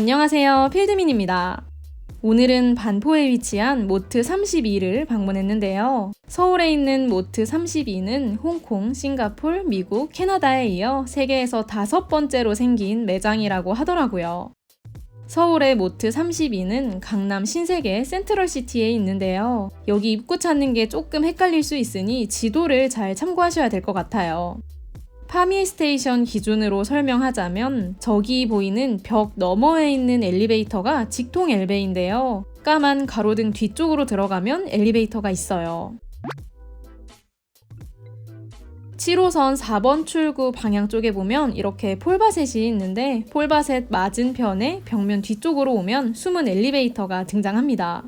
안녕하세요, 필드민입니다. 오늘은 반포에 위치한 모트 32를 방문했는데요. 서울에 있는 모트 32는 홍콩, 싱가폴, 미국, 캐나다에 이어 세계에서 5번째로 생긴 매장이라고 하더라고요. 서울의 모트 32는 강남 신세계 센트럴시티에 있는데요. 여기 입구 찾는 게 조금 헷갈릴 수 있으니 지도를 잘 참고하셔야 될 것 같아요. 파미 스테이션 기준으로 설명하자면 저기 보이는 벽 너머에 있는 엘리베이터가 직통 엘베인데요. 까만 가로등 뒤쪽으로 들어가면 엘리베이터가 있어요. 7호선 4번 출구 방향 쪽에 보면 이렇게 폴바셋이 있는데 폴바셋 맞은편에 벽면 뒤쪽으로 오면 숨은 엘리베이터가 등장합니다.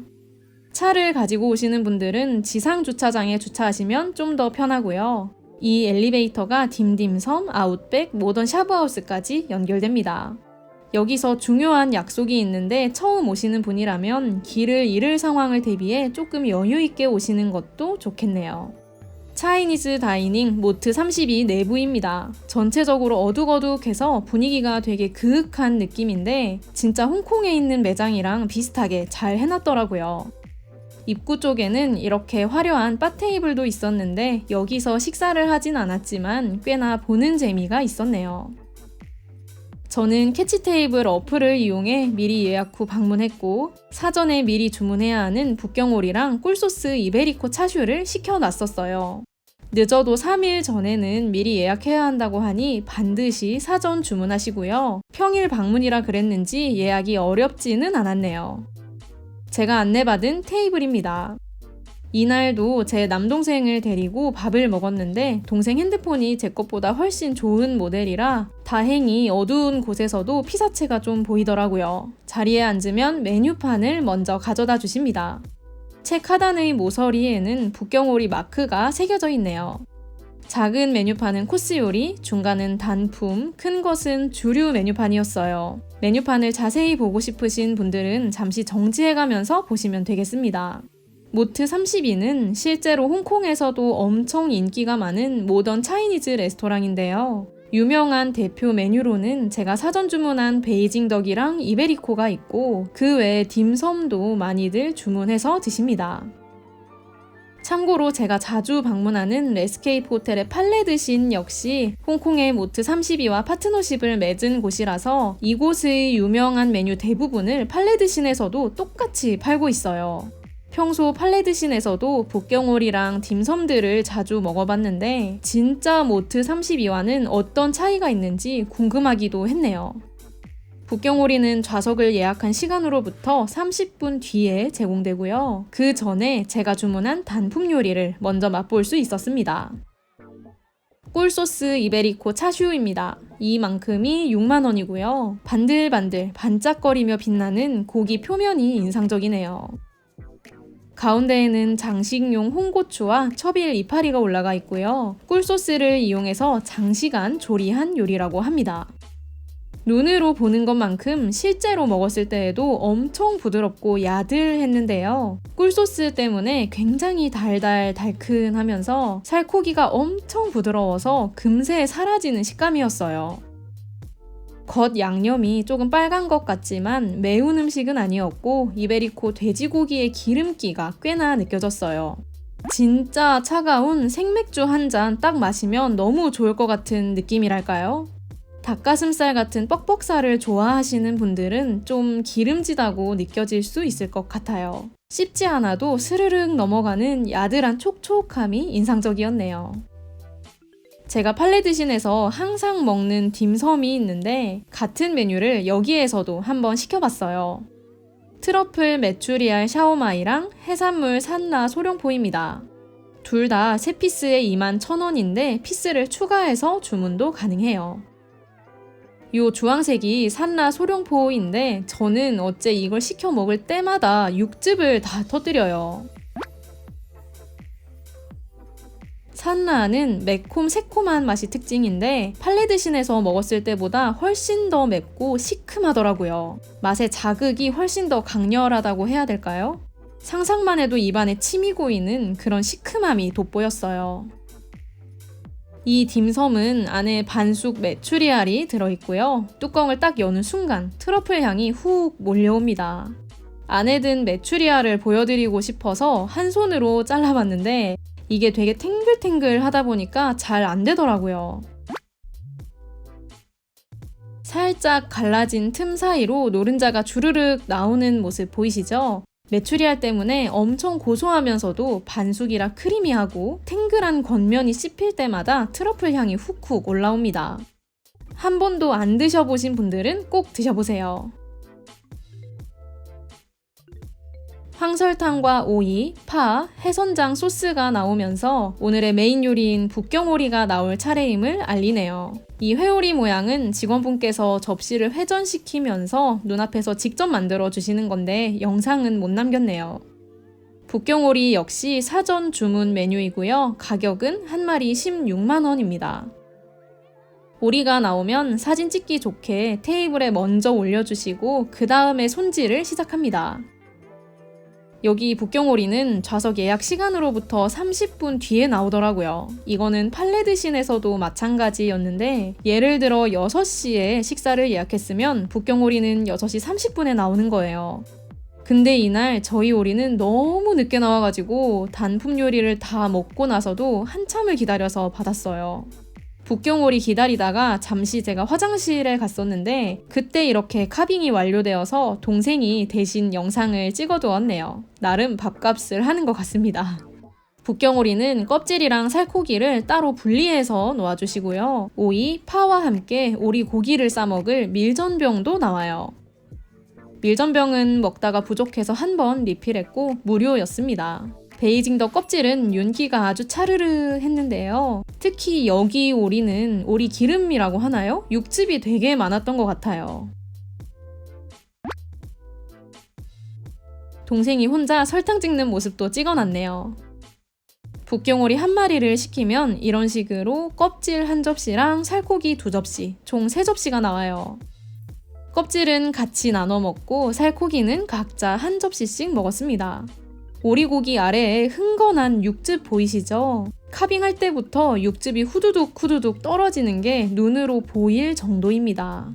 차를 가지고 오시는 분들은 지상 주차장에 주차하시면 좀 더 편하고요. 이 엘리베이터가 딤딤섬, 아웃백, 모던 샤브하우스까지 연결됩니다. 여기서 중요한 약속이 있는데 처음 오시는 분이라면 길을 잃을 상황을 대비해 조금 여유 있게 오시는 것도 좋겠네요. 차이니즈 다이닝 모트 32 내부입니다. 전체적으로 어둑어둑해서 분위기가 되게 그윽한 느낌인데 진짜 홍콩에 있는 매장이랑 비슷하게 잘 해놨더라고요. 입구 쪽에는 이렇게 화려한 바 테이블도 있었는데 여기서 식사를 하진 않았지만 꽤나 보는 재미가 있었네요. 저는 캐치 테이블 어플을 이용해 미리 예약 후 방문했고 사전에 미리 주문해야 하는 북경오리랑 꿀소스 이베리코 차슈를 시켜놨었어요. 늦어도 3일 전에는 미리 예약해야 한다고 하니 반드시 사전 주문하시고요. 평일 방문이라 그랬는지 예약이 어렵지는 않았네요. 제가 안내받은 테이블입니다. 이날도 제 남동생을 데리고 밥을 먹었는데 동생 핸드폰이 제 것보다 훨씬 좋은 모델이라 다행히 어두운 곳에서도 피사체가 좀 보이더라고요. 자리에 앉으면 메뉴판을 먼저 가져다 주십니다. 책 하단의 모서리에는 북경오리 마크가 새겨져 있네요. 작은 메뉴판은 코스 요리, 중간은 단품, 큰 것은 주류 메뉴판이었어요. 메뉴판을 자세히 보고 싶으신 분들은 잠시 정지해가면서 보시면 되겠습니다. 모트 32는 실제로 홍콩에서도 엄청 인기가 많은 모던 차이니즈 레스토랑인데요. 유명한 대표 메뉴로는 제가 사전 주문한 베이징 덕이랑 이베리코가 있고 그 외에 딤섬도 많이들 주문해서 드십니다. 참고로 제가 자주 방문하는 레스케이프 호텔의 팔레드신 역시 홍콩의 모트 32와 파트너십을 맺은 곳이라서 이곳의 유명한 메뉴 대부분을 팔레드신에서도 똑같이 팔고 있어요. 평소 팔레드신에서도 북경오리랑 딤섬들을 자주 먹어봤는데 진짜 모트 32와는 어떤 차이가 있는지 궁금하기도 했네요. 북경오리는 좌석을 예약한 시간으로부터 30분 뒤에 제공되고요. 그 전에 제가 주문한 단품 요리를 먼저 맛볼 수 있었습니다. 꿀소스 이베리코 차슈입니다. 이만큼이 6만원이고요. 반들반들 반짝거리며 빛나는 고기 표면이 인상적이네요. 가운데에는 장식용 홍고추와 첩일 이파리가 올라가 있고요. 꿀소스를 이용해서 장시간 조리한 요리라고 합니다. 눈으로 보는 것만큼 실제로 먹었을 때에도 엄청 부드럽고 야들했는데요. 꿀소스 때문에 굉장히 달달하면서 살코기가 엄청 부드러워서 금세 사라지는 식감이었어요. 겉 양념이 조금 빨간 것 같지만 매운 음식은 아니었고 이베리코 돼지고기의 기름기가 꽤나 느껴졌어요. 진짜 차가운 생맥주 한 잔 딱 마시면 너무 좋을 것 같은 느낌이랄까요? 닭가슴살 같은 뻑뻑살을 좋아하시는 분들은 좀 기름지다고 느껴질 수 있을 것 같아요. 씹지 않아도 스르륵 넘어가는 야들한 촉촉함이 인상적이었네요. 제가 팔레드신에서 항상 먹는 딤섬이 있는데 같은 메뉴를 여기에서도 한번 시켜봤어요. 트러플 메추리알 샤오마이랑 해산물 산나 소룡포입니다. 둘 다 3피스에 21,000원인데 피스를 추가해서 주문도 가능해요. 요 주황색이 산나 소룡포인데 저는 어째 이걸 시켜 먹을 때마다 육즙을 다 터뜨려요. 산나는 매콤 새콤한 맛이 특징인데 팔레드신에서 먹었을 때보다 훨씬 더 맵고 시큼하더라고요. 맛의 자극이 훨씬 더 강렬하다고 해야 될까요? 상상만 해도 입안에 침이 고이는 그런 시큼함이 돋보였어요. 이 딤섬은 안에 반숙 메추리알이 들어있고요. 뚜껑을 딱 여는 순간 트러플 향이 훅 몰려옵니다. 안에 든 메추리알을 보여드리고 싶어서 한 손으로 잘라봤는데 이게 되게 탱글탱글 하다 보니까 잘 안 되더라고요. 살짝 갈라진 틈 사이로 노른자가 주르륵 나오는 모습 보이시죠? 메추리알 때문에 엄청 고소하면서도 반숙이라 크리미하고 탱글한 겉면이 씹힐 때마다 트러플 향이 훅훅 올라옵니다. 한 번도 안 드셔보신 분들은 꼭 드셔보세요. 황설탕과 오이, 파, 해선장 소스가 나오면서 오늘의 메인 요리인 북경오리가 나올 차례임을 알리네요. 이 회오리 모양은 직원분께서 접시를 회전시키면서 눈앞에서 직접 만들어 주시는 건데 영상은 못 남겼네요. 북경오리 역시 사전 주문 메뉴이고요. 가격은 한 마리 16만 원입니다. 오리가 나오면 사진 찍기 좋게 테이블에 먼저 올려주시고 그 다음에 손질을 시작합니다. 여기 북경오리는 좌석 예약 시간으로부터 30분 뒤에 나오더라고요. 이거는 팔레드신에서도 마찬가지였는데 예를 들어 6시에 식사를 예약했으면 북경오리는 6시 30분에 나오는 거예요. 근데 이날 저희 오리는 너무 늦게 나와가지고 단품 요리를 다 먹고 나서도 한참을 기다려서 받았어요. 북경오리 기다리다가 잠시 제가 화장실에 갔었는데 그때 이렇게 카빙이 완료되어서 동생이 대신 영상을 찍어두었네요. 나름 밥값을 하는 것 같습니다. 북경오리는 껍질이랑 살코기를 따로 분리해서 놓아주시고요. 오이, 파와 함께 오리 고기를 싸먹을 밀전병도 나와요. 밀전병은 먹다가 부족해서 한 번 리필했고 무료였습니다. 베이징더 껍질은 윤기가 아주 차르르 했는데요. 특히 여기 오리는 오리 기름이라고 하나요? 육즙이 되게 많았던 것 같아요. 동생이 혼자 설탕 찍는 모습도 찍어놨네요. 북경오리 한 마리를 시키면 이런 식으로 껍질 한 접시랑 살코기 2접시, 총 3접시가 나와요. 껍질은 같이 나눠 먹고 살코기는 각자 한 접시씩 먹었습니다. 오리고기 아래에 흥건한 육즙 보이시죠? 카빙할 때부터 육즙이 후두둑 후두둑 떨어지는 게 눈으로 보일 정도입니다.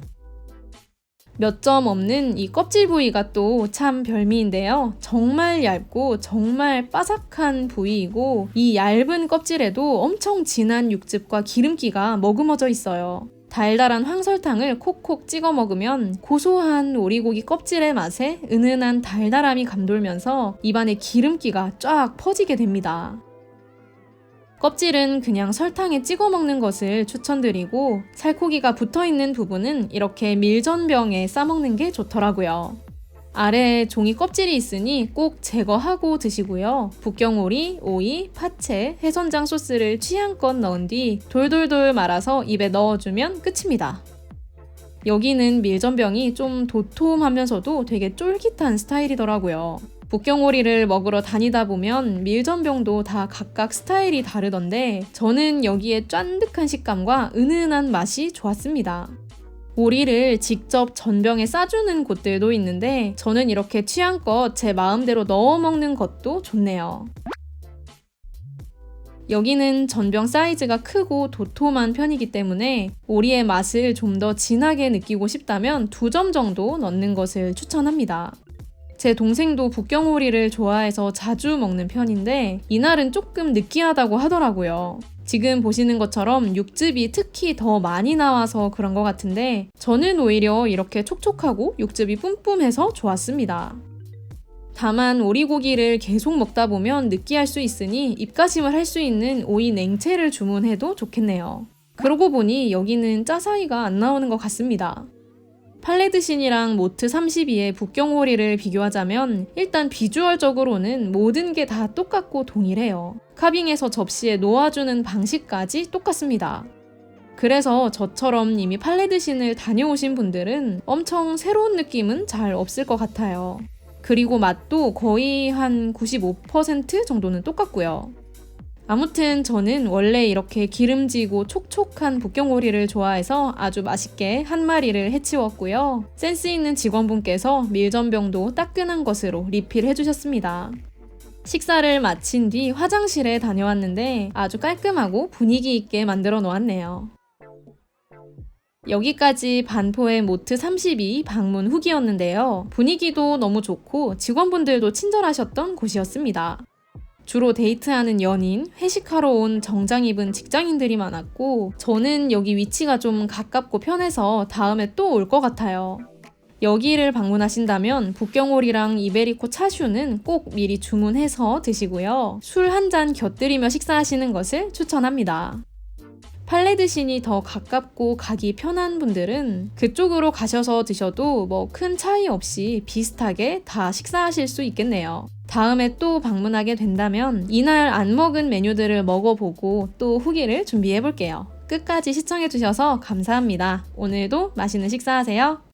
몇 점 없는 이 껍질 부위가 또 참 별미인데요. 정말 얇고 정말 바삭한 부위이고 이 얇은 껍질에도 엄청 진한 육즙과 기름기가 머금어져 있어요. 달달한 황설탕을 콕콕 찍어 먹으면 고소한 오리고기 껍질의 맛에 은은한 달달함이 감돌면서 입안에 기름기가 쫙 퍼지게 됩니다. 껍질은 그냥 설탕에 찍어 먹는 것을 추천드리고 살코기가 붙어있는 부분은 이렇게 밀전병에 싸먹는 게 좋더라고요. 아래에 종이 껍질이 있으니 꼭 제거하고 드시고요. 북경오리, 오이, 파채, 해선장 소스를 취향껏 넣은 뒤 돌돌돌 말아서 입에 넣어주면 끝입니다. 여기는 밀전병이 좀 도톰하면서도 되게 쫄깃한 스타일이더라고요. 북경오리를 먹으러 다니다 보면 밀전병도 다 각각 스타일이 다르던데 저는 여기에 쫀득한 식감과 은은한 맛이 좋았습니다. 오리를 직접 전병에 싸주는 곳들도 있는데 저는 이렇게 취향껏 제 마음대로 넣어 먹는 것도 좋네요. 여기는 전병 사이즈가 크고 도톰한 편이기 때문에 오리의 맛을 좀 더 진하게 느끼고 싶다면 2점 정도 넣는 것을 추천합니다. 제 동생도 북경오리를 좋아해서 자주 먹는 편인데 이날은 조금 느끼하다고 하더라고요. 지금 보시는 것처럼 육즙이 특히 더 많이 나와서 그런 것 같은데 저는 오히려 이렇게 촉촉하고 육즙이 뿜뿜해서 좋았습니다. 다만 오리고기를 계속 먹다 보면 느끼할 수 있으니 입가심을 할 수 있는 오이 냉채를 주문해도 좋겠네요. 그러고 보니 여기는 짜사이가 안 나오는 것 같습니다. 팔레드신이랑 모트 32의 북경오리를 비교하자면 일단 비주얼적으로는 모든 게 다 똑같고 동일해요. 카빙해서 접시에 놓아주는 방식까지 똑같습니다. 그래서 저처럼 이미 팔레드신을 다녀오신 분들은 엄청 새로운 느낌은 잘 없을 것 같아요. 그리고 맛도 거의 한 95% 정도는 똑같고요. 아무튼 저는 원래 이렇게 기름지고 촉촉한 북경오리를 좋아해서 아주 맛있게 한 마리를 해치웠고요. 센스 있는 직원분께서 밀전병도 따끈한 것으로 리필해 주셨습니다. 식사를 마친 뒤 화장실에 다녀왔는데 아주 깔끔하고 분위기 있게 만들어 놓았네요. 여기까지 반포의 모트 32 방문 후기였는데요. 분위기도 너무 좋고 직원분들도 친절하셨던 곳이었습니다. 주로 데이트하는 연인, 회식하러 온 정장 입은 직장인들이 많았고 저는 여기 위치가 좀 가깝고 편해서 다음에 또 올 것 같아요. 여기를 방문하신다면 북경오리랑 이베리코 차슈는 꼭 미리 주문해서 드시고요. 술 한 잔 곁들이며 식사하시는 것을 추천합니다. 팔레드신이 더 가깝고 가기 편한 분들은 그쪽으로 가셔서 드셔도 뭐 큰 차이 없이 비슷하게 다 식사하실 수 있겠네요. 다음에 또 방문하게 된다면 이날 안 먹은 메뉴들을 먹어보고 또 후기를 준비해 볼게요. 끝까지 시청해주셔서 감사합니다. 오늘도 맛있는 식사하세요.